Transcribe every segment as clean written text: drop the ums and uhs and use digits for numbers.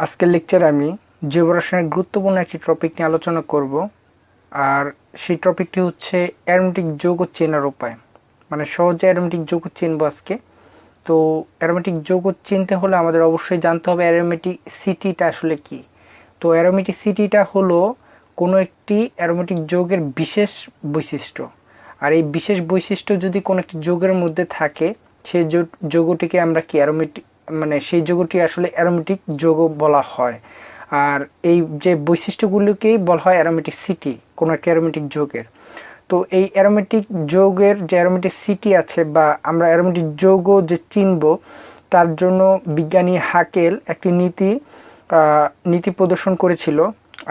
আজকের লেকচারে আমি জৈব রসায়নের গুরুত্বপূর্ণ একটি টপিক নিয়ে আলোচনা করব। আর সেই টপিকটি হচ্ছে অ্যারোমেটিক যৌগ চেনার উপায়, মানে সহজে অ্যারোমেটিক যৌগ চিনব আজকে। তো অ্যারোমেটিক যৌগ চিনতে হলে আমাদের অবশ্যই জানতে হবে অ্যারোমেটিসিটিটা আসলে কি। তো অ্যারোমেটিসিটিটা হলো কোনো একটি অ্যারোমেটিক যৌগের বিশেষ বৈশিষ্ট্য। আর এই বিশেষ বৈশিষ্ট্য যদি কোনো একটি যৌগের মধ্যে থাকে, সেই যৌগটিকে আমরা কি মানে সেই যৌগটি আসলে অ্যারোমেটিক যৌগ বলা হয়। আর এই যে বৈশিষ্ট্যগুলোকেই বলা হয় অ্যারোমেটিসিটি কোনো একটা অ্যারোমেটিক যৌগের। তো এই অ্যারোমেটিক যৌগের যে অ্যারোমেটিসিটি আছে বা আমরা অ্যারোমেটিক যৌগ যে চিনব, তার জন্য বিজ্ঞানী হাকেল একটি নীতি প্রদর্শন করেছিল।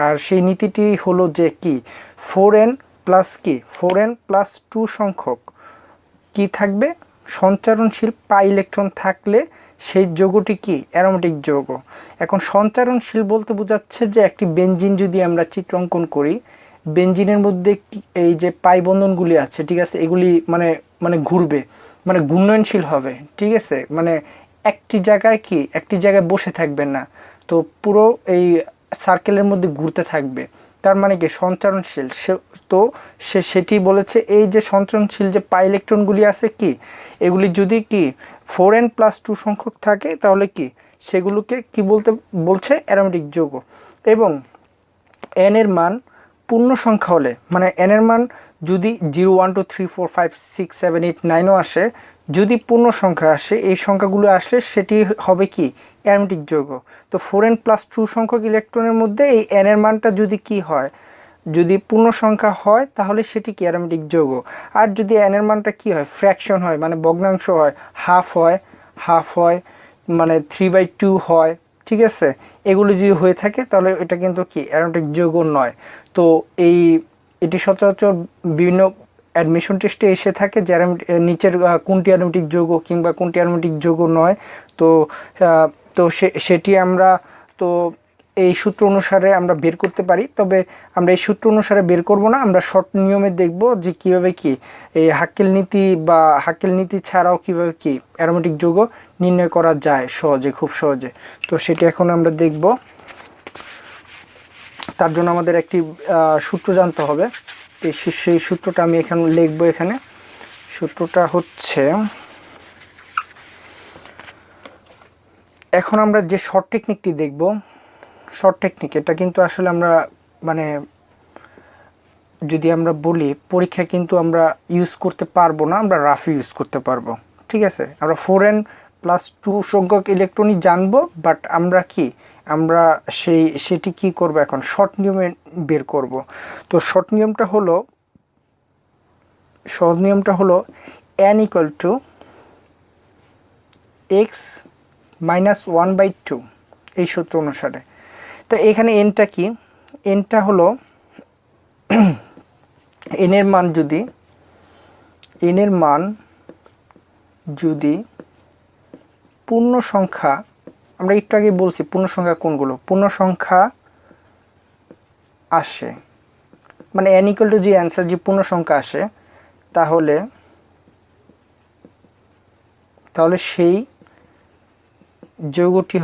আর সেই নীতিটি হলো যে কি 4n+2 সংখ্যক কি থাকবে, সঞ্চারণশীল পাই ইলেকট্রন থাকলে সেই যৌগটি কি অ্যারোমেটিক যৌগ। এখন সঞ্চারণশীল বলতে বোঝাচ্ছে যে একটি বেনজিন যদি আমরা চিত্র অঙ্কন করি, বেনজিনের মধ্যে এই যে পাই বন্ধনগুলি আছে, ঠিক আছে, এগুলি মানে মানে ঘুরবে, মানে ঘূর্ণনশীল হবে, ঠিক আছে, মানে একটি জায়গায় বসে থাকবে না, তো পুরো এই সার্কেলের মধ্যে ঘুরতে থাকবে। তার মানে কি সঞ্চারণশীল। তো সেটি বলেছে এই যে সঞ্চারণশীল যে পাই ইলেকট্রনগুলি আছে কি, এগুলি যদি কি 4n+2 সংখ্যক থাকে তাহলে কি সেগুলোকে কি বলছে অ্যারোমেটিক যৌগ। এবং n এর মান পূর্ণ সংখ্যা হলে, মানে n এর মান যদি 0 1 2 3 4 5 6 7 8 9ও আসে, যদি পূর্ণ সংখ্যা আসে, এই সংখ্যাগুলো আসলে সেটি হবে কি অ্যারোমেটিক যৌগ। তো 4n+2 সংখ্যক ইলেকট্রনের মধ্যে এই n এর মানটা যদি কি হয়, যদি পূর্ণ সংখ্যা হয় তাহলে সেটি কি অ্যারোমেটিক যৌগ। আর যদি n এর মানটা কি হয়, ফ্র্যাকশন হয়, মানে ভগ্নাংশ হয়, হাফ হয়, মানে 3/2 হয়, ঠিক আছে, এগুলো যদি হয়ে থাকে তাহলে এটা কিন্তু কি অ্যারোমেটিক যৌগ নয়। তো এটি সচরাচর বিভিন্ন অ্যাডমিশন টেস্টে এসে থাকে যে নিচের কোনটি অ্যারোমেটিক যৌগ কিংবা কোনটি অ্যারোমেটিক যৌগ নয়। তো তো সেটি আমরা তো এই সূত্র অনুসারে আমরা বের করতে পারি, তবে আমরা এই সূত্র অনুসারে বের করব না, আমরা শর্ট নিয়মে দেখব যে কীভাবে কি এই হাক্কেল নীতি ছাড়াও কীভাবে কি অ্যারোমেটিক যৌগ নির্ণয় করা যায় খুব সহজে। তো সেটি এখন আমরা দেখব। তার জন্য আমাদের একটি সূত্র জানতে হবে। সেই সূত্রটা আমি এখানে লিখব। এখানে সূত্রটা হচ্ছে, এখন আমরা যে শর্ট টেকনিকটি দেখব, শর্ট টেকনিক এটা কিন্তু আসলে আমরা মানে যদি আমরা বলি পরীক্ষায় কিন্তু আমরা ইউজ করতে পারবো না, আমরা রাফ ইউজ করতে পারবো, ঠিক আছে। আমরা 4n+2 সংখ্যক ইলেকট্রনই জানবো, বাট আমরা সেটি কি করব, এখন শর্ট নিয়মে বের করব। তো সহজ নিয়মটা হলো n = x-1/2 এই সূত্র অনুসারে। তো এখানে nটা কি, nটা হলো n এর মান যদি পূর্ণ সংখ্যা, আমরা একটু আগে বলছি পূর্ণ সংখ্যা কোনগুলো, পূর্ণ সংখ্যা আসে, মানে n = যে অ্যান্সার যে পূর্ণ সংখ্যা আসে, তাহলে সেই যৌগটি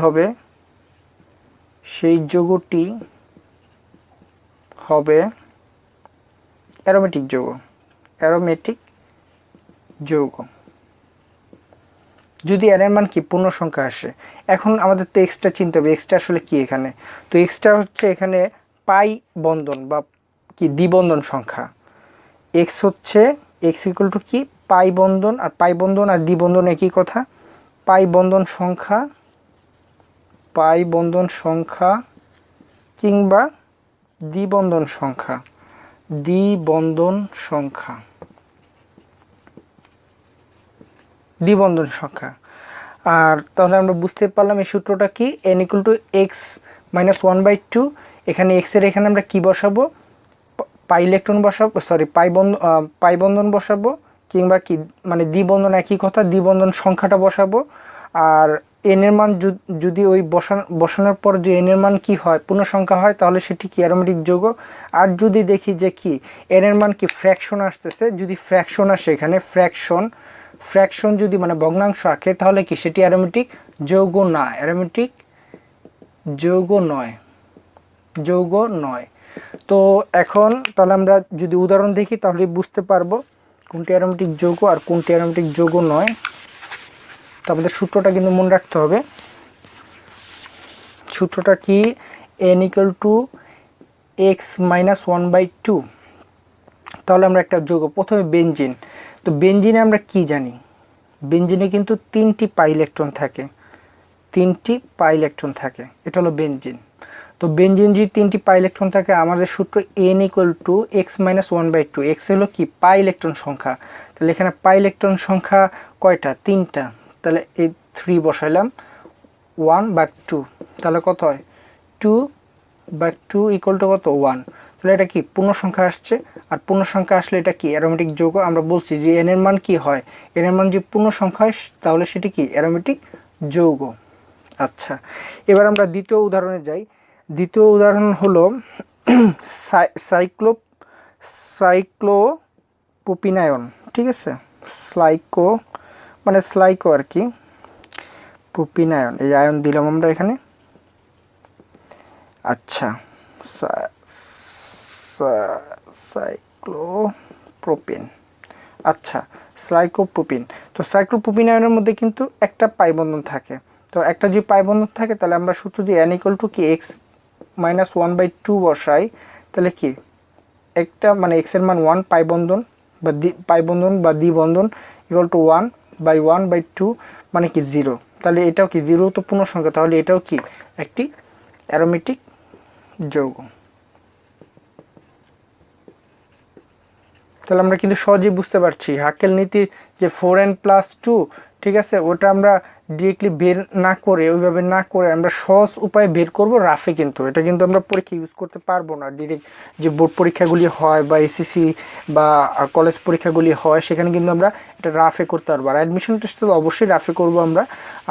হবে অ্যারোমেটিক যৌগ যদি n এর মান কি পূর্ণ সংখ্যা আসে। এখন আমাদের তো এক্সট্রা চিনতে হবে, এক্সট্রা আসলে কি এখানে। তো এক্সট্রা হচ্ছে এখানে পাই বন্ধন বা কি দ্বিবন্ধন সংখ্যা। x = কি পাই বন্ধন, আর পাই বন্ধন আর দ্বিবন্ধন একই কথা। পাই বন্ধন সংখ্যা কিংবা দ্বিবন্ধন সংখ্যা। আর তাহলে আমরা বুঝতে পারলাম এই সূত্রটা কি, n = x-1/2। এখানে x এর এখানে আমরা কি বসাবো, পাই ইলেকট্রন বসাবো, পাই বন্ধন বসাবো, কিংবা কি মানে দ্বিবন্ধন একই কথা, দ্বিবন্ধন সংখ্যাটা বসাবো। আর n এর মান যদি ওই বসানোর পর যে n এর মান কি হয়, পূর্ণ সংখ্যা হয়, তাহলে সেটি কি অ্যারোমেটিক যৌগ। আর যদি দেখি যে কি n এর মান কি ফ্র্যাকশন আসতেছে, যদি ফ্র্যাকশন আসে, এখানে ফ্র্যাকশন যদি মানে ভগ্নাংশ আঁকে, তাহলে কি সেটি অ্যারোমেটিক যৌগ না, অ্যারোমেটিক যৌগ নয়, যৌগ নয়। তো এখন তাহলে আমরা যদি উদাহরণ দেখি তাহলে বুঝতে পারবো কোনটি অ্যারোমেটিক যৌগ আর কোনটি অ্যারোমেটিক যৌগ নয়। তো আমাদের সূত্রটা কিন্তু মনে রাখতে হবে। সূত্রটা কি? n = x - 1/2। তাহলে আমরা একটা যৌগ, প্রথমে বেনজিন। তো বেনজিনে আমরা কি জানি? বেনজিনে কিন্তু 3টি পাই ইলেকট্রন থাকে, 3টি পাই ইলেকট্রন থাকে, এটা হলো বেনজিন। তো বেনজিন যদি 3টি পাই ইলেকট্রন থাকে, আমাদের সূত্র n = x - 1/2। x হলো কি? পাই ইলেকট্রন সংখ্যা। তাহলে এখানে পাই ইলেকট্রন সংখ্যা কয়টা? 3টা। তাহলে এই 3 বসাইলাম, 1/2। তাহলে কত হয়? 2/2 = কত? 1। তাহলে এটা কি? পূর্ণ সংখ্যা আসছে। আর পূর্ণ সংখ্যা আসলে এটা কি? অ্যারোমেটিক যৌগ। আমরা বলছি যে n এর মান কি হয়? n এর মান যদি পূর্ণ সংখ্যা হয় তাহলে সেটি কি? অ্যারোমেটিক যৌগ। আচ্ছা, এবার আমরা দ্বিতীয় উদাহরণে যাই। দ্বিতীয় উদাহরণ হলো সাইক্লোপ্রোপিনায়ন। ঠিক আছে, স্লাইকো আর কি, প্রোপিনায়ন, এই আয়ন দিলাম আমরা এখানে। আচ্ছা, সাইক্লোপ্রোপিন। আচ্ছা, সাইক্লোপ্রোপিন। তো সাইক্লোপ্রোপিন আয়নের মধ্যে কিন্তু একটা পাই বন্ধন থাকে। তো একটা যদি পাই বন্ধন থাকে তাহলে আমরা সূত্র দিয়ে n = কি? x - 1/2 বসাই। তাহলে কি? একটা মানে x এর মান 1, পাই বন্ধন বা দ্বিবন্ধন = 1/1/2 মানে কি? 0। তাহলে এটাও কি? 0 তো পূর্ণ সংখ্যা, তাহলে এটাও কি? একটি অ্যারোমেটিক যৌগ। তাহলে আমরা কিন্তু সহজেই বুঝতে পারছি হাকেল নীতির যে 4n+2, ঠিক আছে, ওটা আমরা ডিরেক্টলি বের না করে, ওইভাবে না করে আমরা সহজ উপায়ে বের করব রাফে। কিন্তু এটা কিন্তু আমরা পরীক্ষা ইউজ করতে পারবো না। ডিরেক্ট যে বোর্ড পরীক্ষাগুলি হয় বা এসএসসি বা কলেজ পরীক্ষাগুলি হয় সেখানে কিন্তু আমরা এটা রাফে করতে পারবো। আর অ্যাডমিশন টেস্ট তো অবশ্যই রাফে করব আমরা।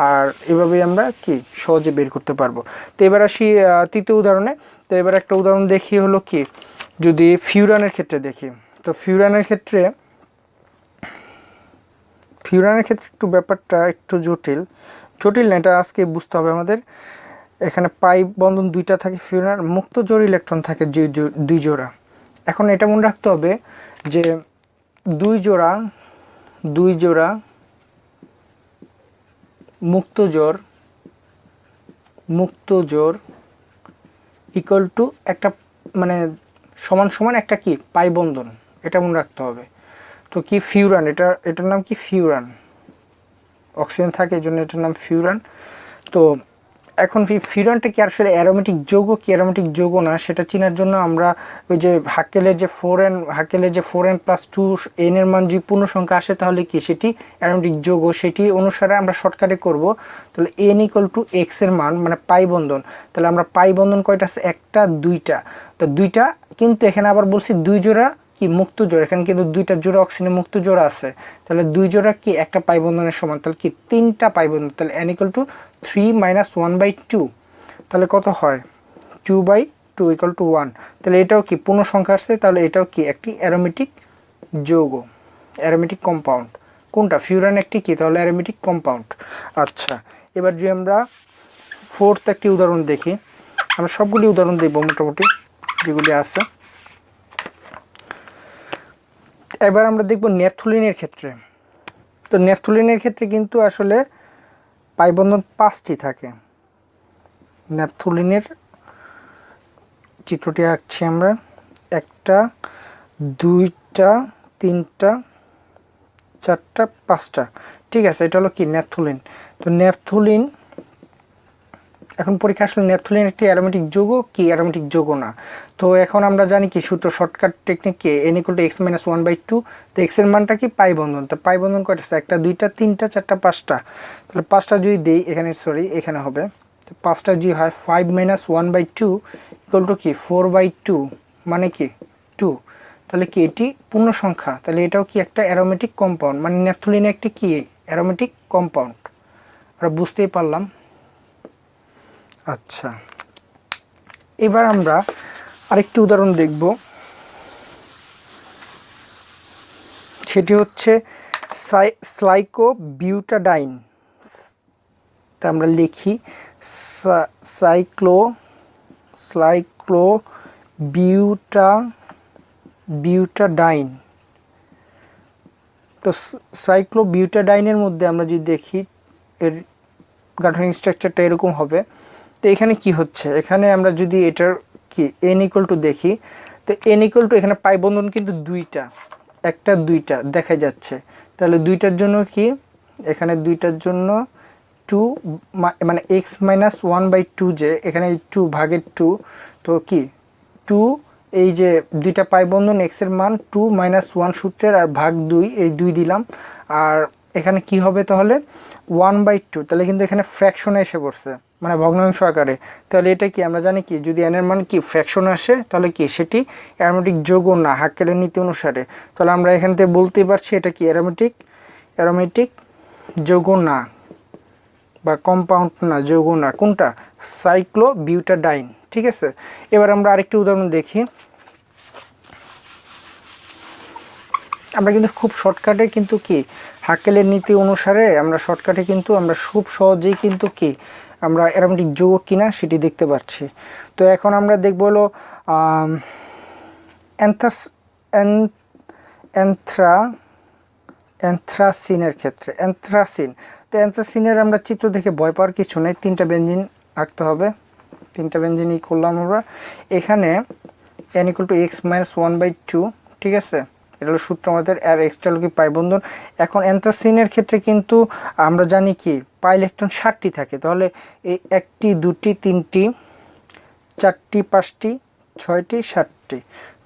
আর এভাবেই আমরা কি সহজে বের করতে পারবো। তো এবার আসি তৃতীয় উদাহরণে। তো এবার একটা উদাহরণ দেখি হলো কি, যদি ফিউরানের ক্ষেত্রে দেখি। তো ফিউরানের ক্ষেত্রে একটু ব্যাপারটা একটু জটিল না, এটা আজকে বুঝতে হবে আমাদের। এখানে পাই বন্ধন 2টা থাকে ফিউরান, মুক্ত জোড় ইলেকট্রন থাকে 2 জোড়া। এখন এটা মনে রাখতে হবে যে 2 জোড়া মুক্ত জোড় = একটা মানে সমান একটা কি? পাই বন্ধন। এটা মনে রাখতে হবে। তো কি? ফিউরান, এটার নাম কি? ফিউরান। অক্সিজেন থাকে এই জন্য এটার নাম ফিউরান। তো এখন ফিউরানটা কি আসলে অ্যারোমেটিক যৌগ কি অ্যারোমেটিক যৌগ না সেটা চেনার জন্য আমরা ওই যে হাকেলের যে 4n+2 n এর মান যদি পূর্ণ সংখ্যা আসে তাহলে কি সেটি অ্যারোমেটিক যৌগ, সেটি অনুসারে আমরা শর্টকাটে করব। তাহলে n = x এর মান মানে পাই বন্ধন। তাহলে আমরা পাই বন্ধন কয়টা আছে? একটা, দুইটা। তো দুইটা, কিন্তু এখানে আবার বলছি 2 জোড়া কি? মুক্ত জোড়া। এখানে কিন্তু 2টা জোড়া অক্সিজেনের মুক্ত জোড়া আছে। তাহলে 2 জোড়া কি? একটা পাই বন্ধনের সমান। তাহলে কি? 3টা পাই বন্ধন। তাহলে n = 3 - 1/2। তাহলে কত হয়? 2/2 = 1। তাহলে এটাও কি? পূর্ণ সংখ্যা আসছে। তাহলে এটাও কি? একটি অ্যারোমেটিক যৌগ, অ্যারোমেটিক কম্পাউন্ড। কোনটা? ফিউরান একটি কি? তাহলে অ্যারোমেটিক কম্পাউন্ড। আচ্ছা, এবার যদি আমরা ফোর্থ একটি উদাহরণ দেখি, আমরা সবগুলি উদাহরণ দেখব মোটামুটি যেগুলি আছে। এবার আমরা দেখব ন্যাপথলিনের ক্ষেত্রে। তো ন্যাপথলিনের ক্ষেত্রে কিন্তু আসলে পাই বন্ধন 5টি থাকে। ন্যাপথলিনের চিত্রটি আঁকছি আমরা। 1টা, 2টা, 3টা, 4টা, 5টা। ঠিক আছে, এটা হলো কি? ন্যাপথলিন। তো ন্যাপথলিন, এখন পরীক্ষা আসলে ন্যাপথলিন একটি অ্যারোমেটিক যৌগ কি অ্যারোমেটিক যৌগ না। তো এখন আমরা জানি কি সূত্র, শর্টকাট টেকনিক কি? n = x - 1/2। তো x এর মানটা কি? পাই বন্ধন। তো পাই বন্ধন কয়টা আছে? 1টা, 2টা, 3টা, 4টা, 5টা। তাহলে 5টা যদি দেই এখানে হবে। তো 5টা যদি হয় 5 - 1/2 = কি? 4/2 মানে কি? 2। তাহলে কি এটি পূর্ণ সংখ্যা? তাহলে এটাও কি একটা অ্যারোমেটিক কম্পাউন্ড, মানে ন্যাপথলিন একটি কি অ্যারোমেটিক কম্পাউন্ড। আমরা বুঝতেই পারলাম। আচ্ছা, এবার আমরা আরেকটি উদাহরণ দেখব, সেটি হচ্ছে সাইক্লোবিউটাডাইন। তা আমরা লিখি সাইক্লো বিউটাডাইন। তো সাইক্লোবিউটাডাইনের মধ্যে আমরা যদি দেখি এর গাঠনিক স্ট্রাকচারটা এরকম হবে। তো এখানে কি হচ্ছে, এখানে আমরা যদি এটার কি n ইকুয়াল টু দেখি, তো n ইকুয়াল টু এখানে পাই বন্ধন কিন্তু একটা দুইটা দেখা যাচ্ছে। তাহলে দুইটার জন্য কি, এখানে দুইটার জন্য 2 মানে x-1/2, যে এখানে 2 ভাগের 2, তো কি 2, এই যে দুইটা পাই বন্ধন x এর মান 2 - 1 সূত্রের আর ভাগ 2, এই 2 দিলাম। আর এখানে কি হবে তাহলে 1/2, তাহলে কিন্তু এখানে ফ্র্যাকশনে এসে পড়ছে, মানে ভগ্নাংশ আকারে। তাহলে এটা কি আমরা জানি কি, যদি n এর মান কি ফ্র্যাকশন আসে তাহলে কি সেটি অ্যারোমেটিক যৌগ না, হাক্কেলের নীতি অনুসারে। তাহলে আমরা এখান থেকে বলতে পারছি এটা কি অ্যারোমেটিক যৌগ না, বা কম্পাউন্ড না, যৌগ না। কোনটা? সাইক্লোবিউটাডাইন। ঠিক আছে, এবার আমরা আরেকটি উদাহরণ দেখি। আমরা কিন্তু খুব শর্টকাটে কিন্তু কি হাক্কেলের নীতি অনুসারে আমরা শর্টকাটে কিন্তু আমরা খুব সহজেই কিন্তু কি আমরা অ্যারোমেটিক যৌগ কিনা সেটি দেখতে পাচ্ছি। তো এখন আমরা দেখব হলো অ্যানথ্রাসিনের ক্ষেত্রে। অ্যানথ্রাসিন, তো অ্যানথ্রাসিনের আমরা চিত্র দেখে ভয় পাওয়ার কিছু নেই, 3টা বেঞ্জিন আঁকতে হবে। 3টা বেঞ্জিনই করলাম আমরা। এখানে n = x-1/2, ঠিক আছে, এটা হলো সূত্র আমাদের। আর এক্সটা হলো কি পাই বন্ধন। এখন অ্যানথ্রাসিনের ক্ষেত্রে কিন্তু আমরা জানি কি পাই ইলেকট্রন 7টি থাকে। তাহলে এই 1টি 2টি 3টি 4টি 5টি 6টি 7টি।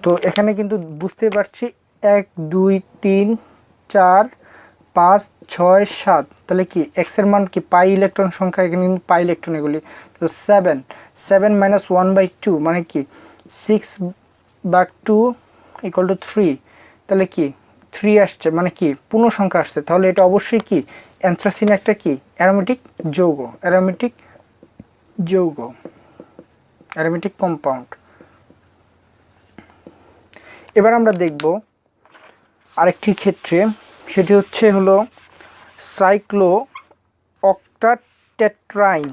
তো এখানে কিন্তু বুঝতে পারছি 1 2 3 4 5 6 7, তাহলে কি এক্স এর মান কি পাই ইলেকট্রন সংখ্যা, এখানে কিন্তু পাই ইলেকট্রন এগুলি। তো 7 - 1/2 মানে কি 6/2 = 3, তাহলে কি 3 আসছে, মানে কি পূর্ণ সংখ্যা আসছে। তাহলে এটা অবশ্যই কি অ্যানথ্রাসিন একটা কি অ্যারোমেটিক অ্যারোমেটিক কম্পাউন্ড। এবার আমরা দেখব আরেকটি ক্ষেত্রে, সেটি হলো সাইক্লো অক্টাটেট্রাইন।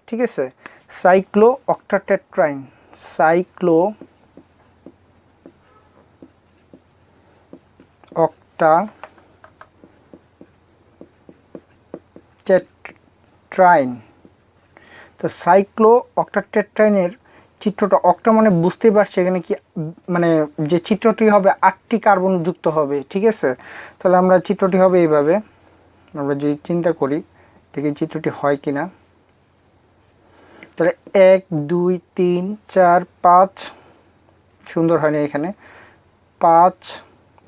ঠিক আছে, সাইক্লো অক্টাটেট্রাইন তো সাইক্লো অক্টাটেট্রাইনের চিত্রটা, অক্টা মানে বুঝতে পারছি এখানে কি মানে যে চিত্রটি হবে 8টি কার্বন যুক্ত হবে। ঠিক আছে, তাহলে আমরা চিত্রটি হবে এইভাবে। আমরা যদি চিন্তা করি দেখি চিত্রটি হয় কিনা। তাহলে 1 2 3 4 5, সুন্দর হয়নি এখানে, 5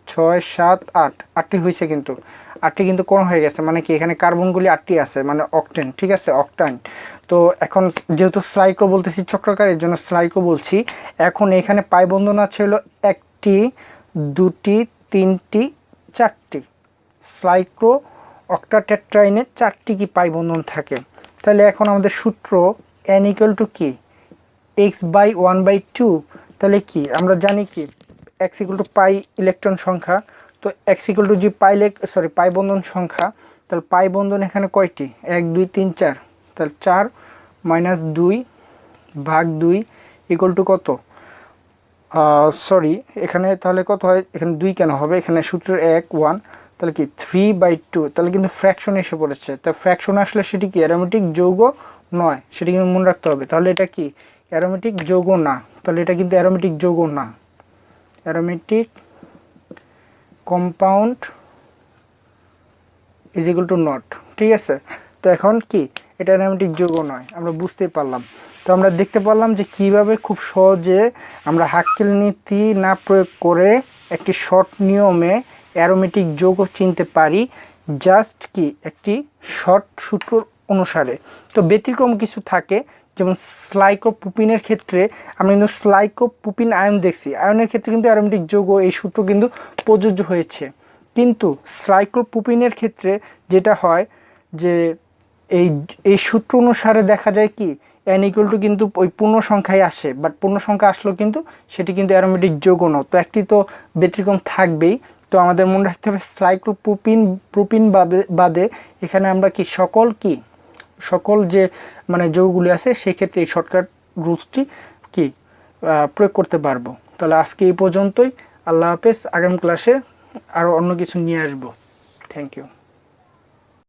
6 7 8, 8টি হয়েছে, কিন্তু 8টি কিন্তু কোন হয়ে গেছে, মানে কি এখানে কার্বনগুলি 8টি আছে, মানে অক্টেন। ঠিক আছে, অক্টাইন। তো এখন যেহেতু সাইক্লো বলতেছি চক্রাকার, এর জন্য সাইক্লো বলছি। এখন এখানে পাই বন্ধন আছে হলো 1টি 2টি 3টি 4টি। সাইক্লো অক্টাটেট্রাইনে 4টি কি পাই বন্ধন থাকে। তাহলে এখন আমাদের সূত্র n = কি x/1/2। তাহলে কি আমরা জানি কি x = পাই ইলেকট্রন সংখ্যা। তো x = যে পাই বন্ধন সংখ্যা, তাহলে পাই বন্ধন এখানে কয়টি 1 2 3 4, তাহলে 4 - 2 ভাগ 2 = কত, এখানে তাহলে কত হয়, এখানে 2 কেন হবে, এখানে সূত্রের 1 1, তাহলে কি 3/2, তাহলে কিন্তু ফ্র্যাকশন এসে পড়েছে। তা ফ্র্যাকশন আসলে সেটি কি অ্যারোমেটিক যৌগ নয়, সেটি কিন্তু মনে রাখতে হবে। তাহলে এটা কি অ্যারোমেটিক যৌগ না, তাহলে এটা কিন্তু অ্যারোমেটিক যৌগ না, অ্যারোমেটিক কম্পাউন্ড = নট। ঠিক আছে, তো এখন কি এটা অ্যারোমেটিক যৌগ নয়, আমরা বুঝতে পারলাম। তো আমরা দেখতে পারলাম যে কিভাবে খুব সহজে আমরা হাক্কেল নীতি না প্রয়োগ করে একটি শর্ট নিয়মে অ্যারোমেটিক যৌগ চিনতে পারি, জাস্ট কি একটি শর্ট সূত্র অনুসারে। তো ব্যতিক্রম কিছু থাকে, যেমন স্লাইকোপ্রোপিনের ক্ষেত্রে আমরা কিন্তু স্লাইকোপ্রোপিন আয়ন দেখছি, আয়নের ক্ষেত্রে কিন্তু অ্যারোমেটিক যৌগ এই সূত্র কিন্তু প্রযোজ্য হয়েছে। কিন্তু সাইক্লোপ্রোপিনের ক্ষেত্রে যেটা হয় যে এই সূত্র অনুসারে দেখা যায় কি n = কিন্তু ওই পূর্ণ সংখ্যায় আসে, বাট পূর্ণ সংখ্যা আসলেও কিন্তু সেটি কিন্তু অ্যারোমেটিক যৌগ নয়। তো একটি তো ব্যতিক্রম থাকবেই। তো আমাদের মনে রাখতে হবে সাইক্লোপ্রোপিন বাদে এখানে আমরা কি সকল কি সকল যে মানে যৌগগুলি আছে সেক্ষেত্রে এই শর্টকাট রুলসটি কি প্রয়োগ করতে পারবো। তাহলে আজকে এই পর্যন্তই। আল্লাহ হাফেজ। আগামী ক্লাসে আরও অন্য কিছু নিয়ে আসবো। Thank you.